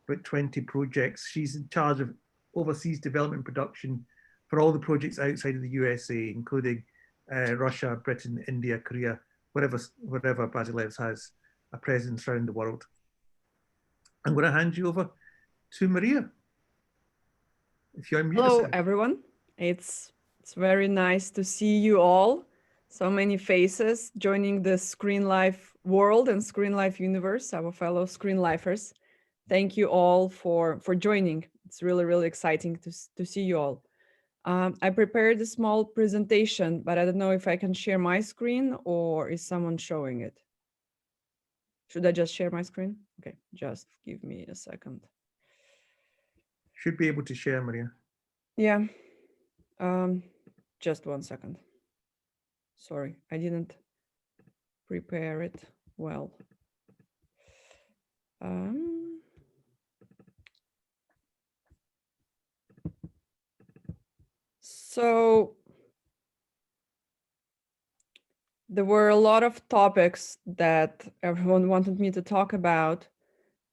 about 20 projects. She's in charge of overseas development production for all the projects outside of the USA, including Russia, Britain, India, Korea, wherever Bazelevs has a presence around the world. I'm going to hand you over to Maria. If you unmute Hello, yourself. everyone. It's very nice to see you all. So many faces joining the Screenlife world and Screenlife universe, our fellow Screenlifers. Thank you all for joining. It's really, really exciting to see you all. I prepared a small presentation, but I don't know if I can share my screen or is someone showing it? Should I just share my screen? Okay, just give me a second. Should be able to share, Maria. Yeah, just 1 second. Sorry, I didn't prepare it well. So there were a lot of topics that everyone wanted me to talk about,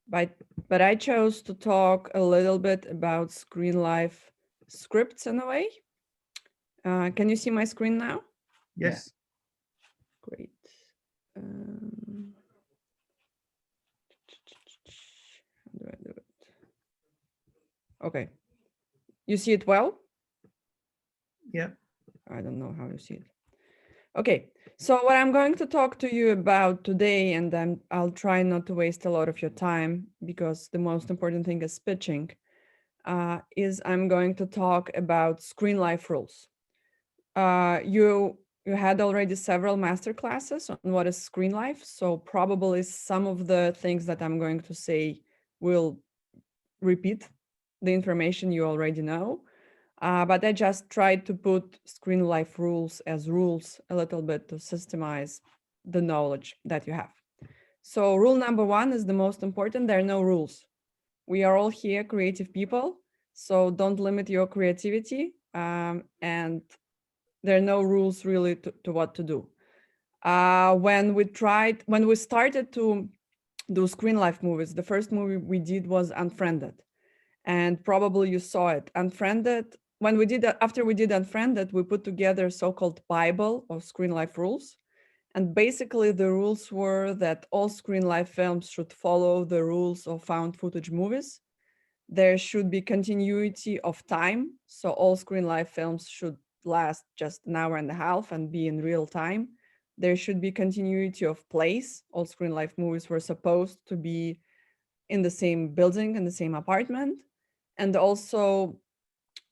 but I chose to talk a little bit about Screenlife scripts in a way. Can you see my screen now? Yes. Great. How do I do it? Okay. You see it well? Yeah. I don't know how you see it. Okay, so what I'm going to talk to you about today, and I'll try not to waste a lot of your time because the most important thing is pitching, is I'm going to talk about Screenlife rules. You had already several master classes on what is Screenlife, so probably some of the things that I'm going to say will repeat the information you already know. But I just tried to put Screenlife rules as rules a little bit to systemize the knowledge that you have. So rule number 1 is the most important. There are no rules. We are all here creative people, so don't limit your creativity. And there are no rules really to what to do. When we started to do Screenlife movies, the first movie we did was Unfriended. And probably you saw it. Unfriended, after we did Unfriended, we put together a so-called Bible of Screenlife rules. And basically the rules were that all Screenlife films should follow the rules of found footage movies. There should be continuity of time. So all Screenlife films should last just an hour and a half and be in real time. There should be continuity of place. All Screenlife movies were supposed to be in the same building, in the same apartment. And also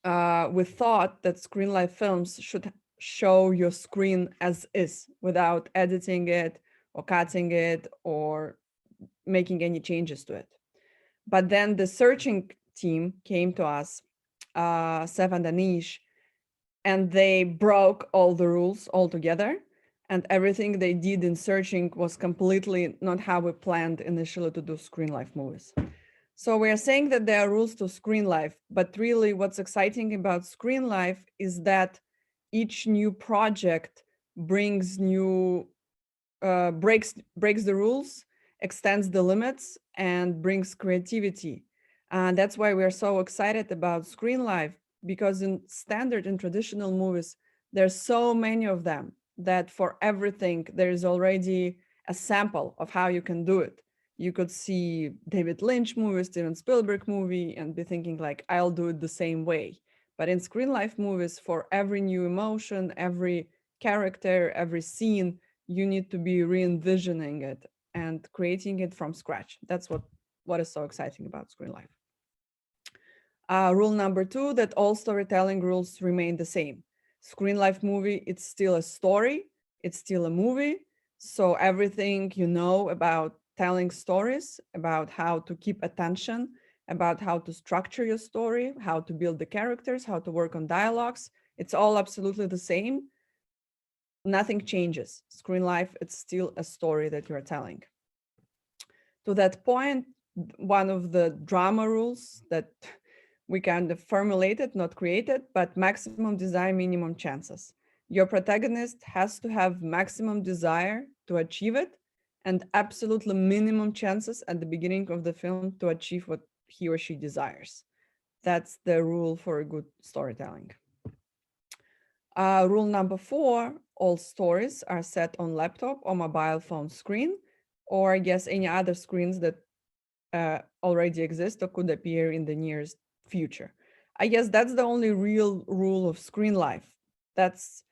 we thought that Screenlife films should show your screen as is without editing it or cutting it or making any changes to it. But then the searching team came to us, Seth and Anish, and they broke all the rules altogether. And everything they did in searching was completely not how we planned initially to do Screenlife movies. So we are saying that there are rules to Screenlife, but really what's exciting about Screenlife is that each new project brings breaks the rules, extends the limits, and brings creativity. And that's why we're so excited about Screenlife, because in traditional movies, there's so many of them that for everything, there is already a sample of how you can do it. You could see David Lynch movie, Steven Spielberg movie, and be thinking like, I'll do it the same way. But in Screenlife movies, for every new emotion, every character, every scene, you need to be re-envisioning it and creating it from scratch. That's what is so exciting about Screenlife. Rule number 2, that all storytelling rules remain the same. Screenlife movie, it's still a story, it's still a movie. So everything you know about telling stories, about how to keep attention, about how to structure your story, how to build the characters, how to work on dialogues, it's all absolutely the same. Nothing changes. Screenlife, it's still a story that you're telling. To that point, one of the drama rules that we kind of formulated, not created, but maximum desire, minimum chances. Your protagonist has to have maximum desire to achieve it and absolutely minimum chances at the beginning of the film to achieve what he or she desires. That's the rule for good storytelling. Rule number 4, all stories are set on laptop or mobile phone screen, or I guess any other screens that already exist or could appear in the nearest future. I guess that's the only real rule of Screenlife. That's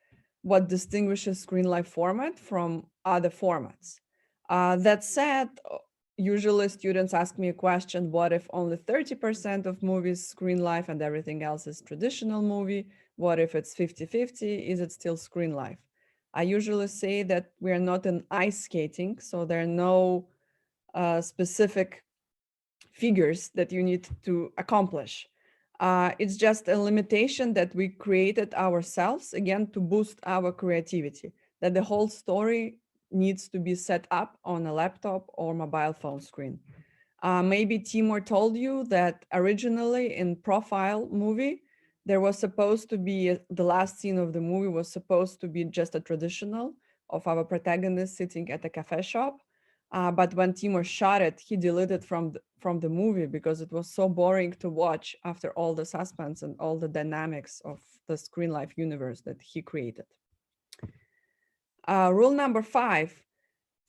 what distinguishes Screenlife format from other formats. That said, usually students ask me a question, what if only 30% of movies Screenlife and everything else is traditional movie? What if it's 50-50? Is it still Screenlife? I usually say that we are not in ice skating, so there are no specific figures that you need to accomplish. It's just a limitation that we created ourselves, again, to boost our creativity, that the whole story needs to be set up on a laptop or mobile phone screen. Maybe Timur told you that originally in Profile movie, there was supposed to be, the last scene of the movie was supposed to be just a traditional of our protagonist sitting at a cafe shop. But when Timur shot it, he deleted from the movie because it was so boring to watch after all the suspense and all the dynamics of the Screenlife universe that he created. Rule number 5,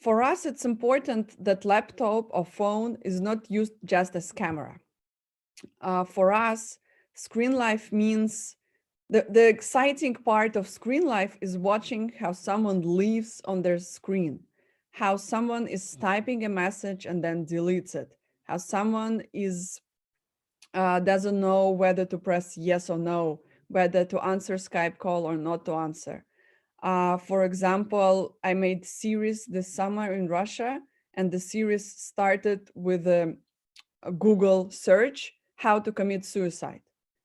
for us, it's important that laptop or phone is not used just as camera. For us, Screenlife means the exciting part of Screenlife is watching how someone lives on their screen, how someone is typing a message and then deletes it, how someone is doesn't know whether to press yes or no, whether to answer Skype call or not to answer. For example, I made series this summer in Russia, and the series started with a Google search, how to commit suicide.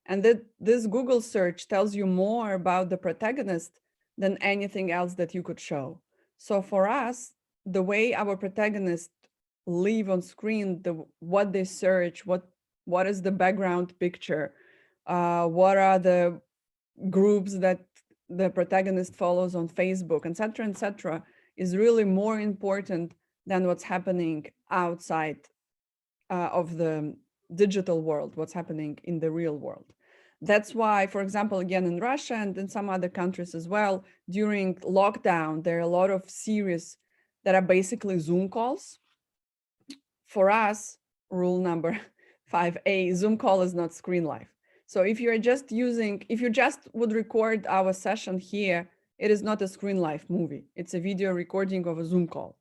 And this Google search tells you more about the protagonist than anything else that you could show. So for us, the way our protagonists live on screen, what they search, what is the background picture, what are the groups that the protagonist follows on Facebook, etc., is really more important than what's happening outside of the digital world, what's happening in the real world. That's why, for example, again, in Russia and in some other countries as well, during lockdown, there are a lot of series that are basically Zoom calls. For us, rule number 5A, Zoom call is not Screenlife. So if you just would record our session here, it is not a Screenlife movie. It's a video recording of a Zoom call.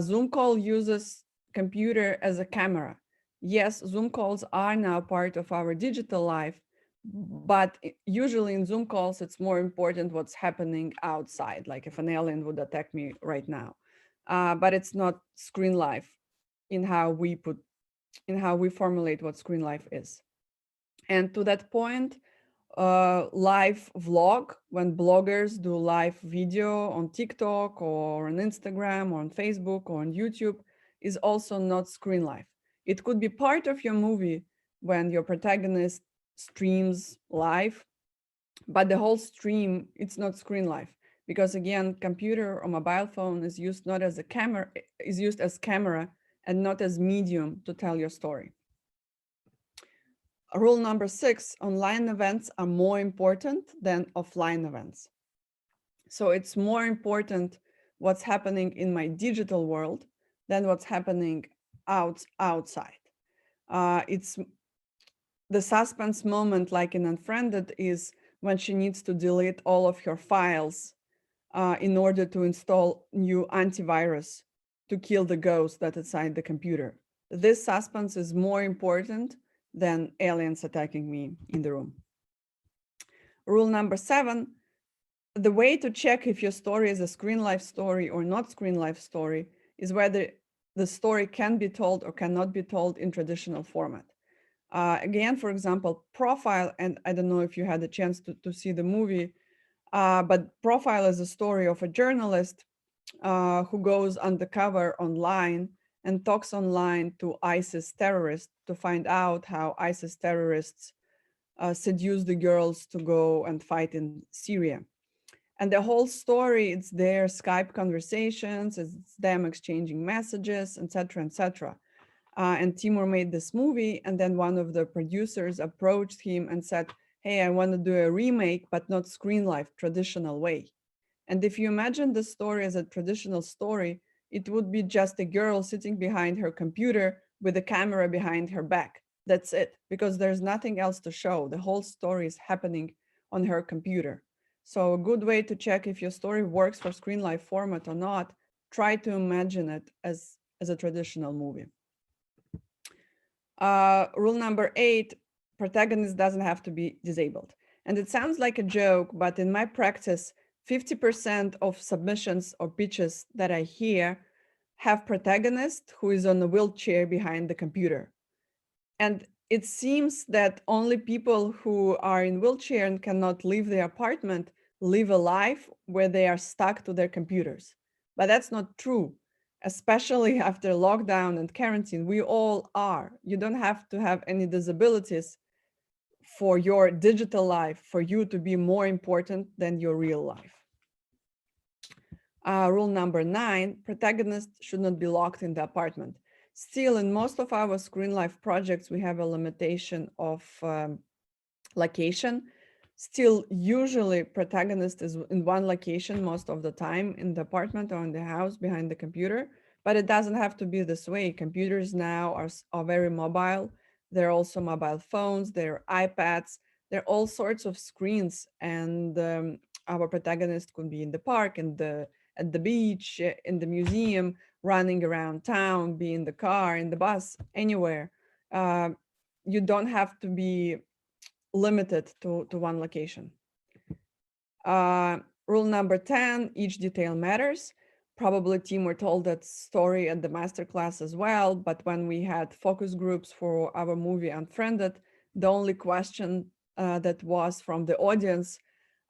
Zoom call uses computer as a camera. Yes, Zoom calls are now part of our digital life, but usually in Zoom calls, it's more important what's happening outside, like if an alien would attack me right now. But it's not Screenlife in how we formulate what Screenlife is. And to that point, live vlog, when bloggers do live video on TikTok or on Instagram or on Facebook or on YouTube, is also not Screenlife. It could be part of your movie when your protagonist streams live, but the whole stream, it's not Screenlife. Because again, computer or mobile phone is used not as a camera, is used as camera and not as medium to tell your story. Rule number 6, online events are more important than offline events. So it's more important what's happening in my digital world than what's happening outside. It's the suspense moment, like in Unfriended, is when she needs to delete all of her files in order to install new antivirus to kill the ghost that's inside the computer. This suspense is more important than aliens attacking me in the room. Rule number 7, the way to check if your story is a Screenlife story or not Screenlife story is whether the story can be told or cannot be told in traditional format. Again, for example, Profile, and I don't know if you had a chance to see the movie, but Profile is a story of a journalist who goes undercover online and talks online to ISIS terrorists to find out how ISIS terrorists seduce the girls to go and fight in Syria. And the whole story, it's their Skype conversations, it's them exchanging messages, etc., etc. And Timur made this movie, and then one of the producers approached him and said, hey, I want to do a remake, but not Screenlife, traditional way. And if you imagine the story as a traditional story, it would be just a girl sitting behind her computer with a camera behind her back. That's it, because there's nothing else to show. The whole story is happening on her computer. So a good way to check if your story works for Screenlife format or not, try to imagine it as a traditional movie. Rule number 8, protagonist doesn't have to be disabled. And it sounds like a joke, but in my practice, 50% of submissions or pitches that I hear have protagonist who is on a wheelchair behind the computer. And it seems that only people who are in wheelchair and cannot leave their apartment live a life where they are stuck to their computers. But that's not true, especially after lockdown and quarantine. We all are. You don't have to have any disabilities for your digital life for you to be more important than your real life. Rule number 9, protagonists should not be locked in the apartment. Still, in most of our Screenlife projects, we have a limitation of location. Still, usually protagonist is in one location most of the time, in the apartment or in the house behind the computer, but it doesn't have to be this way. Computers now are very mobile. There are also mobile phones, there are iPads, there are all sorts of screens, and our protagonist could be in the park, at the beach, in the museum, running around town, be in the car, in the bus, anywhere. You don't have to be limited to one location. Rule number 10, each detail matters. Probably Timur told that story at the masterclass as well, but when we had focus groups for our movie Unfriended, the only question that was from the audience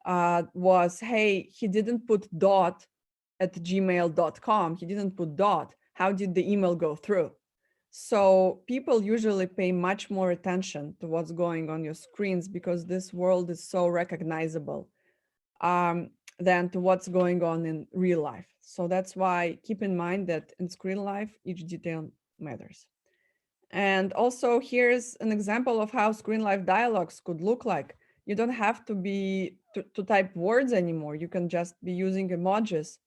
was, hey, he didn't put dot at gmail.com. He didn't put dot. How did the email go through? So people usually pay much more attention to what's going on your screens because this world is so recognizable than to what's going on in real life. So that's why keep in mind that in Screenlife, each detail matters. And also here's an example of how Screenlife dialogues could look like. You don't have to type words anymore. You can just be using emojis.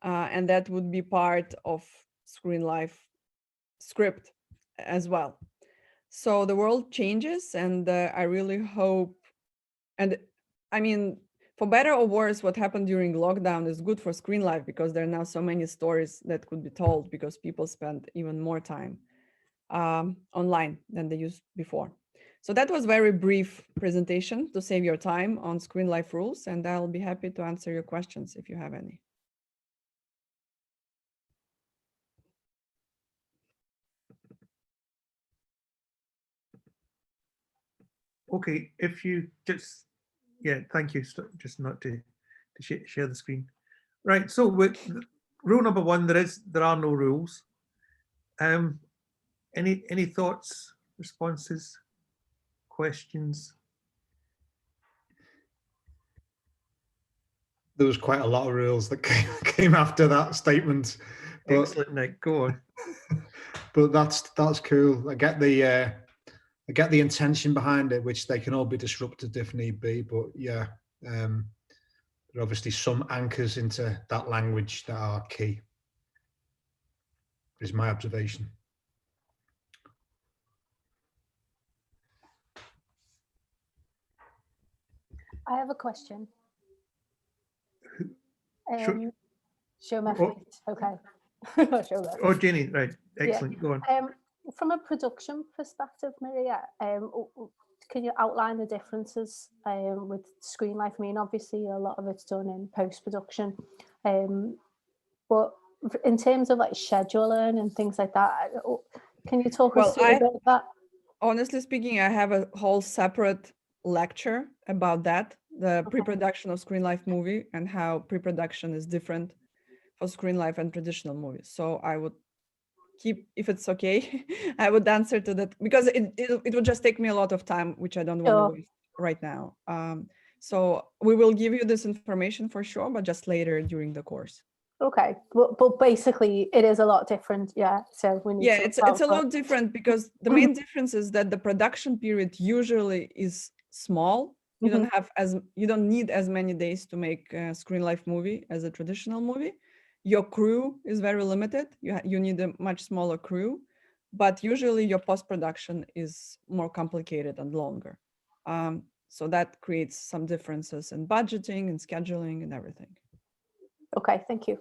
And that would be part of Screenlife script as well. So the world changes, and I really hope, and I mean, for better or worse, what happened during lockdown is good for Screenlife because there are now so many stories that could be told because people spend even more time online than they used before. So that was very brief presentation to save your time on Screenlife rules, and I'll be happy to answer your questions if you have any. Okay, if you just, yeah, thank you. Just not to share the screen. Right, so with rule number 1, there are no rules. Any thoughts, responses, questions? There was quite a lot of rules that came after that statement. But, excellent, Nick. Go on. But that's cool. I get the intention behind it, which they can all be disrupted if need be. But yeah, there are obviously some anchors into that language that are key. Is my observation. I have a question. Sure. Show my face. Okay. Show my face. Oh, Jenny, right. Excellent. Yeah. Go on. From a production perspective, Maria, can you outline the differences with Screenlife? I mean, obviously, a lot of it's done in post-production, but in terms of like scheduling and things like that, can you talk us through a bit of that? Honestly speaking, I have a whole separate lecture about that, the pre-production of Screenlife movie and how pre-production is different for Screenlife and traditional movies. So I would keep, if it's okay, I would answer to that because it would just take me a lot of time, which I don't want to waste right now. So we will give you this information for sure, but just later during the course. Okay, but basically it is a lot different. Yeah, so we need Yeah, to it's a lot different because the main difference is that the production period usually is small. You don't have you don't need as many days to make a Screenlife movie as a traditional movie. Your crew is very limited. You need a much smaller crew, but usually your post-production is more complicated and longer. So that creates some differences in budgeting and scheduling and everything. Okay, thank you.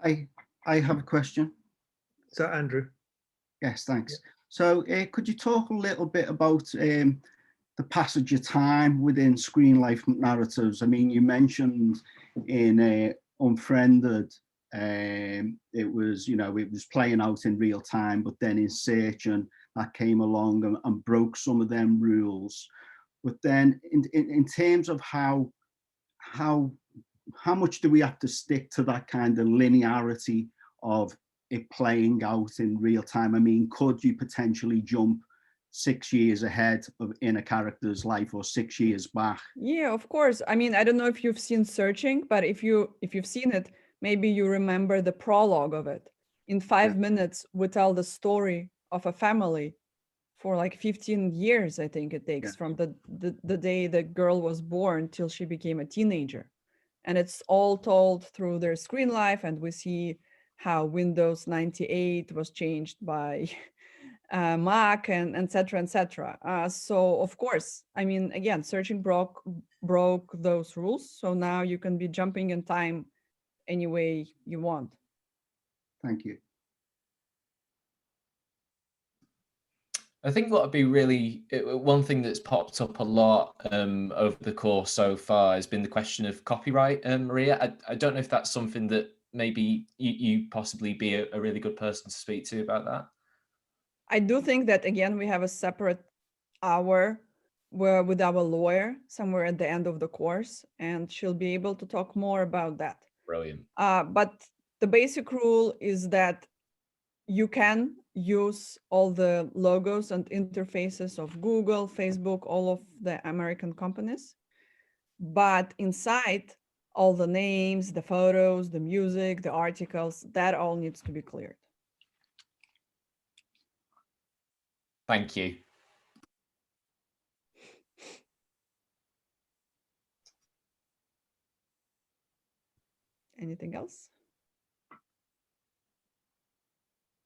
I have a question. So Andrew. Yes, thanks. So could you talk a little bit about the passage of time within Screenlife narratives? I mean, you mentioned in Unfriended, it was, you know, it was playing out in real time, but then in Searching, that came along and broke some of them rules. But then in terms of how much do we have to stick to that kind of linearity of it playing out in real time? I mean, could you potentially jump 6 years ahead in a character's life or 6 years back? Yeah, of course. I mean, I don't know if you've seen Searching, but if you've seen it, maybe you remember the prologue of it. In 5 minutes, we tell the story of a family for like 15 years, I think it takes, from the day the girl was born till she became a teenager. And it's all told through their Screenlife, and we see how Windows 98 was changed by Mac and et cetera. So of course, I mean, again, Searching broke those rules. So now you can be jumping in time any way you want. Thank you. I think what would be really, one thing that's popped up a lot over the course so far has been the question of copyright, Maria. I don't know if that's something that maybe you possibly be a really good person to speak to about that. I do think that, again, we have a separate hour with our lawyer somewhere at the end of the course, and she'll be able to talk more about that. Brilliant. But the basic rule is that you can use all the logos and interfaces of Google, Facebook, all of the American companies, but inside, all the names, the photos, the music, the articles, that all needs to be cleared. Thank you. Anything else?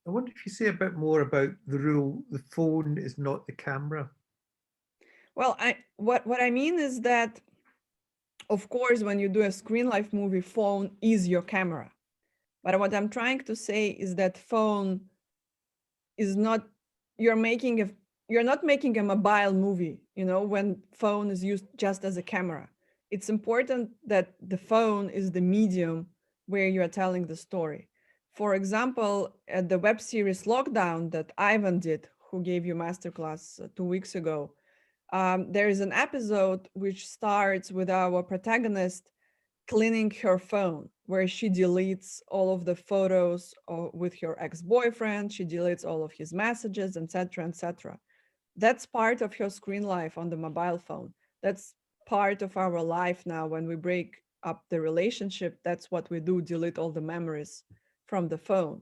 I wonder if you say a bit more about the rule, the phone is not the camera. Well, what I mean is that, of course, when you do a Screenlife movie, phone is your camera. But what I'm trying to say is that phone is not, you're not making a mobile movie, you know, when phone is used just as a camera. It's important that the phone is the medium where you are telling the story. For example, at the web series Lockdown that Ivan did, who gave you masterclass 2 weeks ago, there is an episode which starts with our protagonist cleaning her phone, where she deletes all of the photos with her ex-boyfriend, she deletes all of his messages, etc., etc. That's part of her Screenlife on the mobile phone. That's part of our life now. When we break up the relationship, that's what we do, delete all the memories from the phone.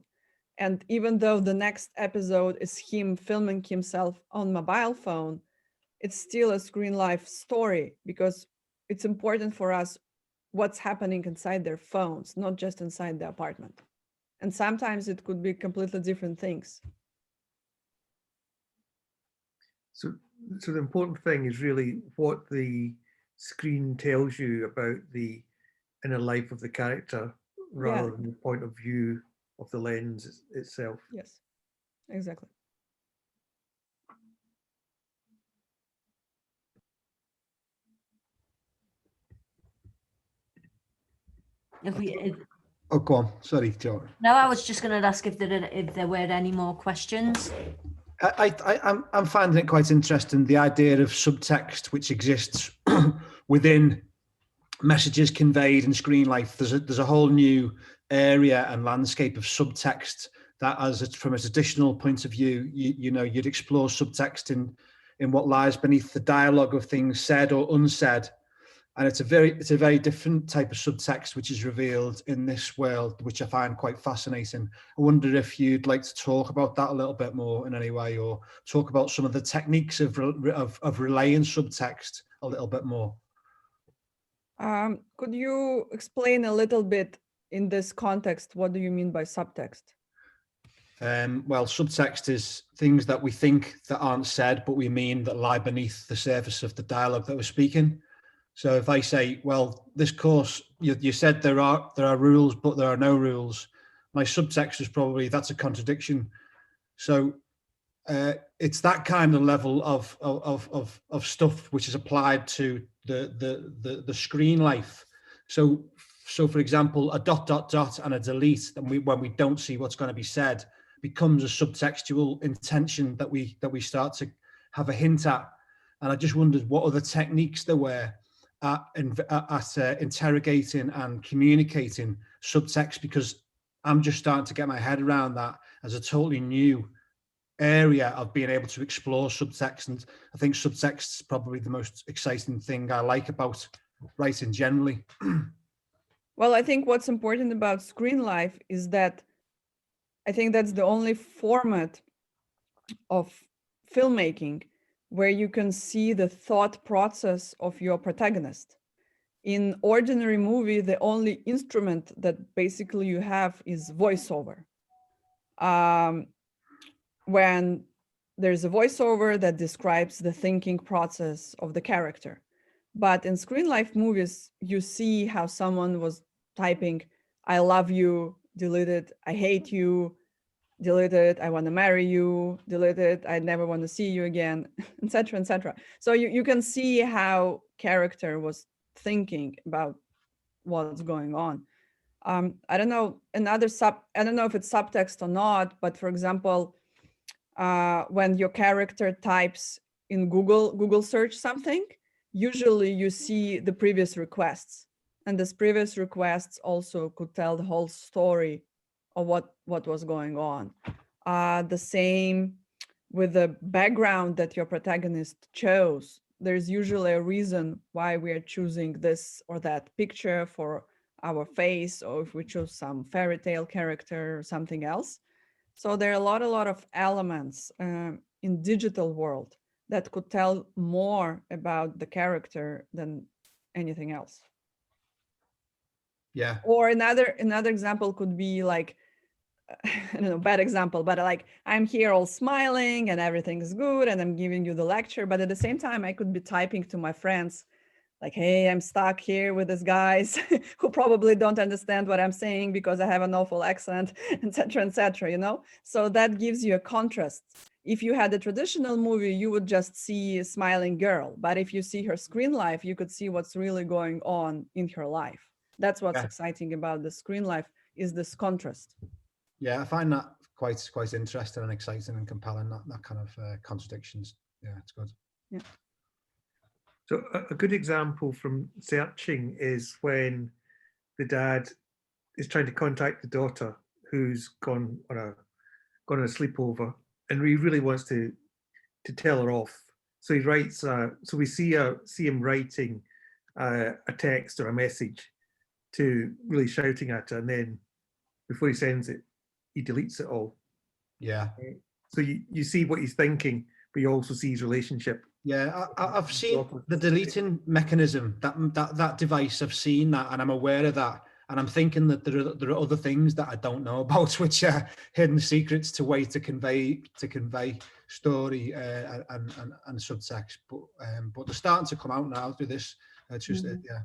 And even though the next episode is him filming himself on mobile phone, it's still a Screenlife story, because it's important for us what's happening inside their phones, not just inside the apartment. And sometimes it could be completely different things. So the important thing is really what the screen tells you about the inner life of the character, rather than the point of view of the lens itself. Yes, exactly. Oh, go on. Sorry, Joe. No, I was just going to ask if there were any more questions. I'm finding it quite interesting, the idea of subtext which exists within messages conveyed in Screenlife. There's a whole new area and landscape of subtext that, from a traditional point of view, you'd explore subtext in what lies beneath the dialogue of things said or unsaid. And it's a very different type of subtext which is revealed in this world, which I find quite fascinating. I wonder if you'd like to talk about that a little bit more in any way, or talk about some of the techniques of relaying subtext a little bit more. Could you explain a little bit in this context, what do you mean by subtext? Well, subtext is things that we think that aren't said, but we mean that lie beneath the surface of the dialogue that we're speaking. So if I say, well, this course, you said there are rules, but there are no rules. My subtext is probably, that's a contradiction. So it's that kind of level of stuff which is applied to the screen life. So for example, a ... and a delete, and when we don't see what's going to be said, becomes a subtextual intention that we start to have a hint at. And I just wondered what other techniques there were at interrogating and communicating subtext, because I'm just starting to get my head around that as a totally new area of being able to explore subtext. And I think subtext is probably the most exciting thing I like about writing generally. Well, I think what's important about Screenlife is that I think that's the only format of filmmaking where you can see the thought process of your protagonist. In ordinary movie, the only instrument that basically you have is voiceover. When there's a voiceover that describes the thinking process of the character. But in Screenlife movies, you see how someone was typing, I love you, deleted, I hate you, deleted, I want to marry you, deleted, I never want to see you again, etc., etc. So you can see how character was thinking about what's going on. I don't know, I don't know if it's subtext or not, but for example, when your character types in Google search something, usually you see the previous requests, and this previous requests also could tell the whole story of what was going on. The same with the background that your protagonist chose. There's usually a reason why we are choosing this or that picture for our face, or if we choose some fairy tale character or something else. So there are a lot of elements in digital world that could tell more about the character than anything else. Yeah. Or another example could be like, I don't know, bad example, but like I'm here all smiling and everything is good and I'm giving you the lecture, but at the same time I could be typing to my friends like, hey, I'm stuck here with these guys who probably don't understand what I'm saying because I have an awful accent, etc., you know? So that gives you a contrast. If you had a traditional movie, you would just see a smiling girl. But if you see her screen life, you could see what's really going on in her life. That's what's exciting about the screen life, is this contrast. Yeah, I find that quite interesting and exciting and compelling, that kind of contradictions. Yeah, it's good. Yeah. So a good example from searching is when the dad is trying to contact the daughter who's gone on a sleepover, and he really wants to tell her off. So he writes. So we see him writing a text or a message to really shouting at her, and then before he sends it, he deletes it all. Yeah. So you see what he's thinking, but you also see his relationship. Yeah, I've seen the deleting mechanism, that device. I've seen that, and I'm aware of that. And I'm thinking that there are other things that I don't know about, which are hidden secrets to way to convey story and subtext. But they're starting to come out now through this. It's just yeah.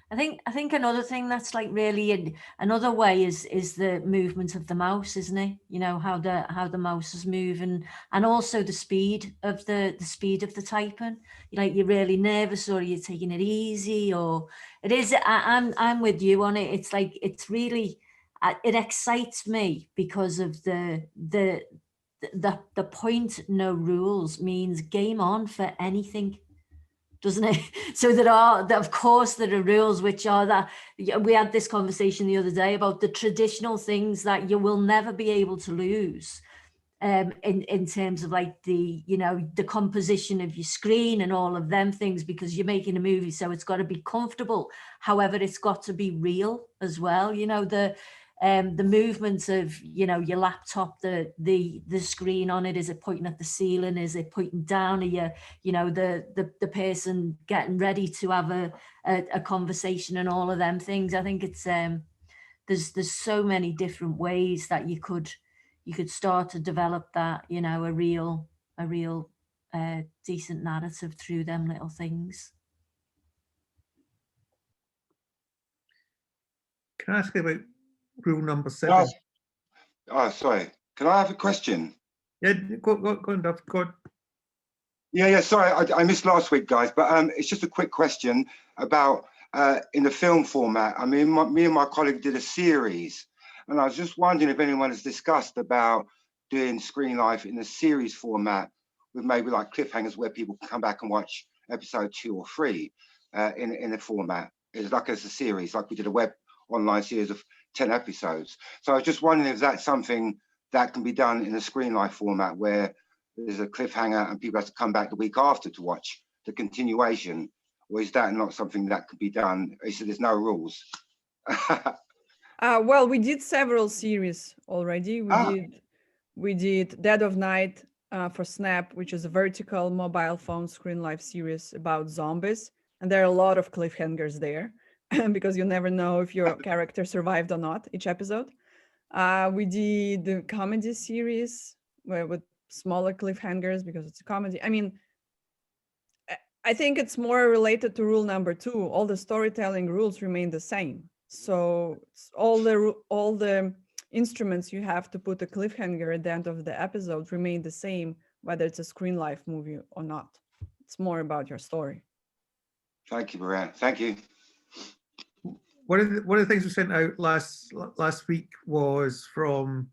I think another thing that's like really another way is the movement of the mouse, isn't it? You know, how the mouse is moving, and also the speed of the typing. Like, you're really nervous, or you're taking it easy, or it is. I'm with you on it. It's like, it's really, it excites me because of the point no rules means game on for anything, doesn't it? So of course there are rules, which are that we had this conversation the other day about the traditional things that you will never be able to lose. in terms of like the, you know, the composition of your screen and all of them things, because you're making a movie, so it's got to be comfortable. However, it's got to be real as well. You know, the movements of, you know, your laptop, the screen on it, is it pointing at the ceiling, is it pointing down, are you know, the person getting ready to have a conversation and all of them things. I think it's there's so many different ways that you could start to develop that, you know, a real decent narrative through them little things. Can I ask you about rule number 7? Oh, sorry. Can I have a question? Yeah, go on, Duff. Go on. Yeah. Sorry, I missed last week, guys. But it's just a quick question about in the film format. I mean, me and my colleague did a series, and I was just wondering if anyone has discussed about doing Screenlife in a series format with maybe like cliffhangers where people can come back and watch episode 2 or 3 in the format. It's like as a series, like we did a web online series of 10 episodes. So I was just wondering if that's something that can be done in a Screenlife format where there's a cliffhanger and people have to come back the week after to watch the continuation, or is that not something that could be done? He said there's no rules. Well, we did several series already. We did Dead of Night for Snap, which is a vertical mobile phone Screenlife series about zombies. And there are a lot of cliffhangers there because you never know if your character survived or not each episode. We did the comedy series with smaller cliffhangers because it's a comedy. I mean, I think it's more related to rule number 2. All the storytelling rules remain the same. So all the instruments you have to put a cliffhanger at the end of the episode remain the same, whether it's a Screenlife movie or not. It's more about your story. Thank you, Maria. Thank you. One of the things we sent out last week was from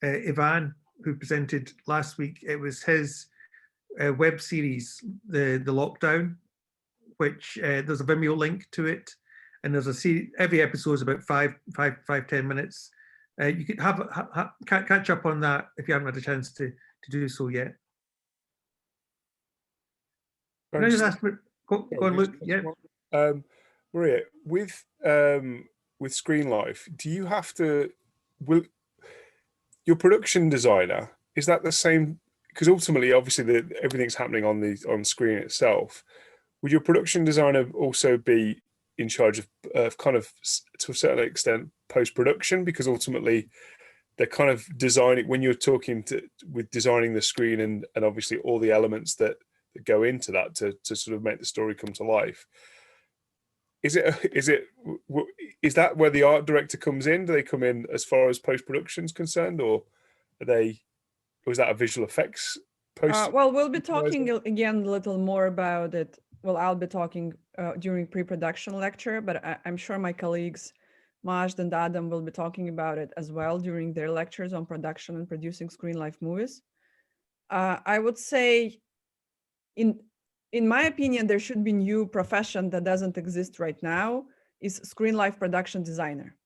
Ivan, who presented last week. It was his web series, the Lockdown, which there's a Vimeo link to it, and there's a series. Every episode is about 5-10 minutes. You could catch up on that if you haven't had a chance to do so yet. Can I just ask? Go on, Luke. Yeah. Maria, with Screenlife, do you have to? Will your production designer, is that the same? Because ultimately, obviously, everything's happening on screen itself. Would your production designer also be in charge of kind of, to a certain extent, post-production? Because ultimately, they're kind of designing, when you're talking with designing the screen and obviously all the elements that go into that to sort of make the story come to life. Is that where the art director comes in? Do they come in as far as post-production is concerned, or is that a visual effects post? Well, we'll be talking again a little more about it. Well, I'll be talking during pre-production lecture, but I'm sure my colleagues Majd and Adam will be talking about it as well during their lectures on production and producing Screenlife movies. I would say, in my opinion, there should be a new profession that doesn't exist right now, is Screenlife production designer.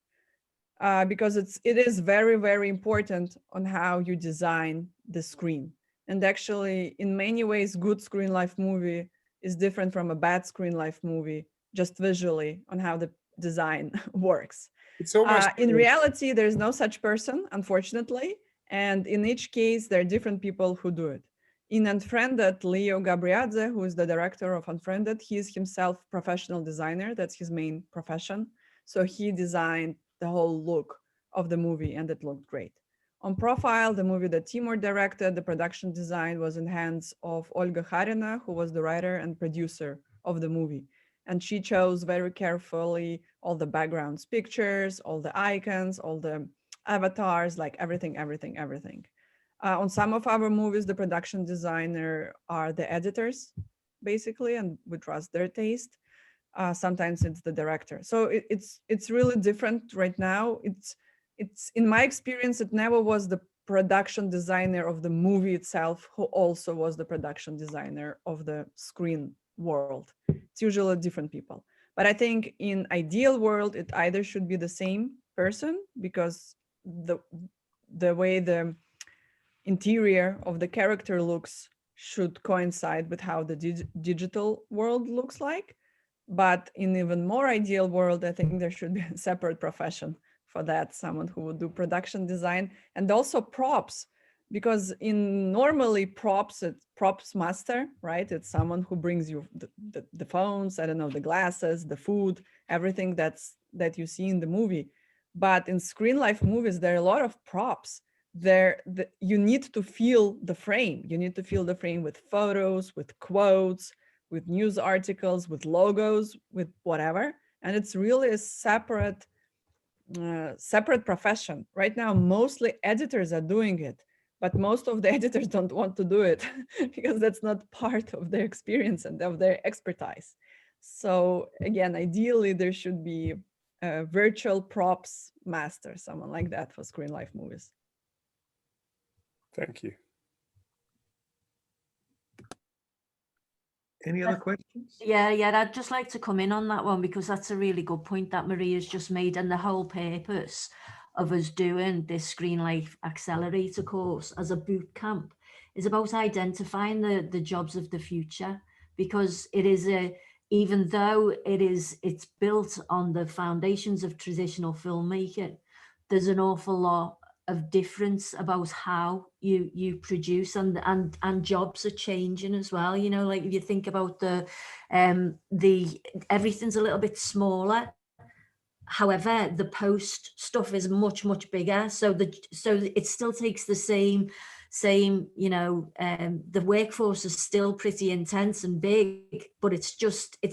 Because it is very, very important on how you design the screen. And actually, in many ways, good Screenlife movie is different from a bad Screenlife movie, just visually on how the design works. It's almost in reality, there's no such person, unfortunately. And in each case, there are different people who do it. In Unfriended, Leo Gabriadze, who is the director of Unfriended, he is himself professional designer. That's his main profession. So he designed the whole look of the movie, and it looked great. On Profile, the movie that Timur directed, the production design was in hands of Olga Kharina, who was the writer and producer of the movie. And she chose very carefully all the backgrounds, pictures, all the icons, all the avatars, like everything. On some of our movies, the production designer are the editors, basically, and we trust their taste. Sometimes it's the director. So it's really different right now. It's in my experience, it never was the production designer of the movie itself who also was the production designer of the screen world. It's usually different people. But I think in ideal world, it either should be the same person, because the way the interior of the character looks should coincide with how the digital world looks like. But in even more ideal world, I think there should be a separate profession for that, someone who would do production design and also props, because in normally props, it's props master, right? It's someone who brings you the phones, I don't know, the glasses, the food, everything that you see in the movie. But in Screenlife movies, there are a lot of props. You need to feel the frame. You need to feel the frame with photos, with quotes, with news articles, with logos, with whatever. And it's really a separate profession. Right now, mostly editors are doing it, but most of the editors don't want to do it because that's not part of their experience and of their expertise. So again, ideally, there should be a virtual props master, someone like that for Screenlife movies. Thank you. Any other questions? Yeah, I'd just like to come in on that one, because that's a really good point that Maria's just made. And the whole purpose of us doing this Screenlife Accelerator course as a boot camp is about identifying the jobs of the future, because it is even though it's built on the foundations of traditional filmmaking, there's an awful lot of difference about how you produce, and jobs are changing as well. You know, like if you think about the everything's a little bit smaller. However, the post stuff is much bigger. So it still takes the same, you know, the workforce is still pretty intense and big, but it's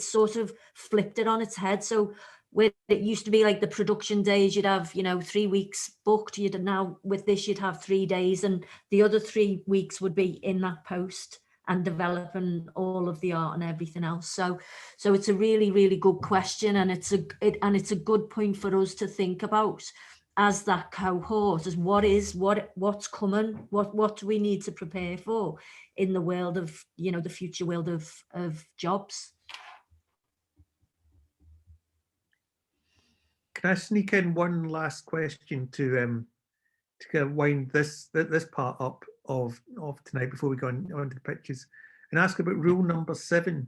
sort of flipped it on its head. So where it used to be like the production days, you'd have, you know, 3 weeks booked. Now with this, you'd have 3 days, and the other 3 weeks would be in that post and developing all of the art and everything else. So it's a really good question, and it's a good point for us to think about as that cohort, as what's coming, what do we need to prepare for in the world of, you know, the future world of jobs. Can I sneak in one last question to kind of wind this part up of tonight before we go on to the pitches, and ask about rule number 7,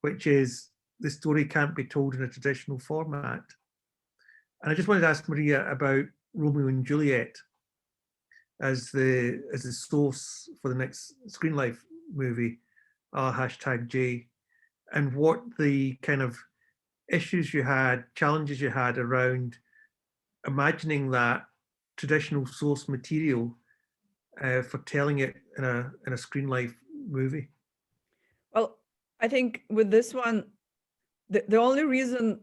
which is the story can't be told in a traditional format. And I just wanted to ask Maria about Romeo and Juliet as the source for the next Screenlife movie, #J, and what the kind of issues you had, challenges you had around imagining that traditional source material for telling it in a Screenlife movie. Well, I think with this one, the only reason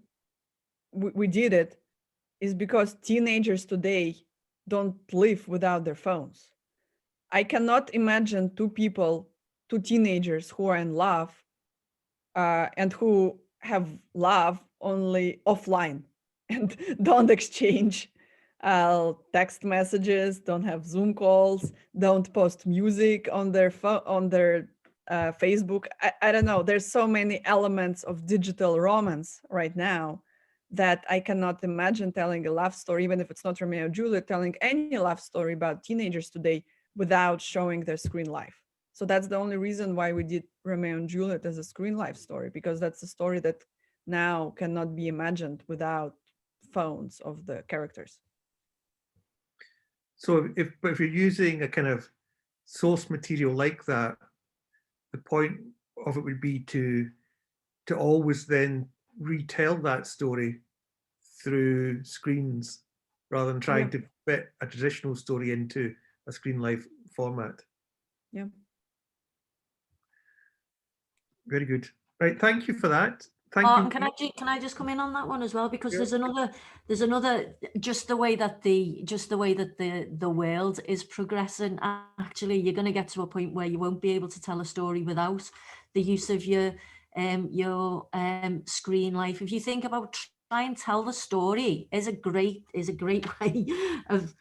we did it is because teenagers today don't live without their phones. I cannot imagine two teenagers who are in love and who have love only offline and don't exchange text messages, don't have Zoom calls, don't post music on their phone, on their Facebook. I don't know. There's so many elements of digital romance right now that I cannot imagine telling a love story, even if it's not Romeo and Juliet, telling any love story about teenagers today without showing their screen life. So that's the only reason why we did Romeo and Juliet as a screen life story, because that's a story that now cannot be imagined without phones of the characters. So if you're using a kind of source material like that, the point of it would be to always then retell that story through screens rather than trying to fit a traditional story into a Screenlife format. Yeah. Very good. Right. Thank you for that. Thank you. Can I just come in on that one as well? Because there's another just the way that the world is progressing. Actually, you're going to get to a point where you won't be able to tell a story without the use of your screen life. If you think about try and tell the story is a great way of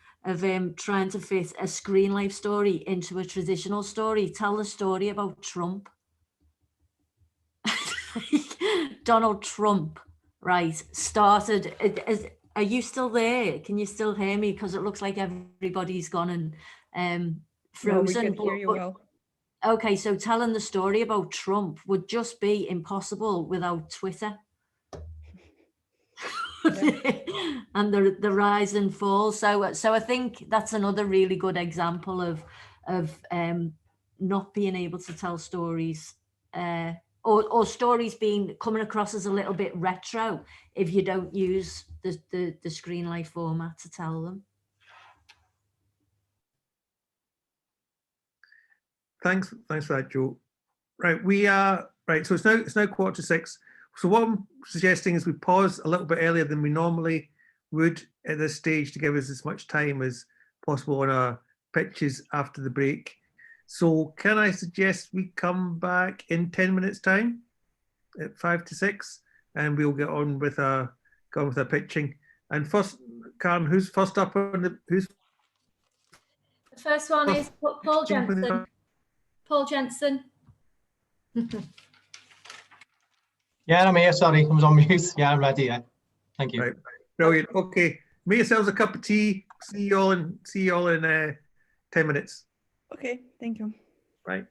trying to fit a screen life story into a traditional story. Tell the story about Trump. Donald Trump, right, started. Are you still there? Can you still hear me? Because it looks like everybody's gone and Well, we frozen. can hear you but- well. Okay, so telling the story about Trump would just be impossible without Twitter. And the rise and fall. So I think that's another really good example of not being able to tell stories, or stories coming across as a little bit retro if you don't use the Screenlife format to tell them. Thanks for that, Joe. Right, we are right. So it's now 5:45. So what I'm suggesting is we pause a little bit earlier than we normally would at this stage to give us as much time as possible on our pitches after the break. So can I suggest we come back in 10 minutes time at 5:45, and we'll get on with our pitching. And first, Karen, who's first up on the The first one is Paul Jensen. Paul Jensen. Yeah, I'm here. Sorry, I was on mute. Yeah, I'm ready. Yeah, thank you. Right, brilliant. Okay, make yourselves a cup of tea. See you all in 10 minutes. Okay, thank you. Right.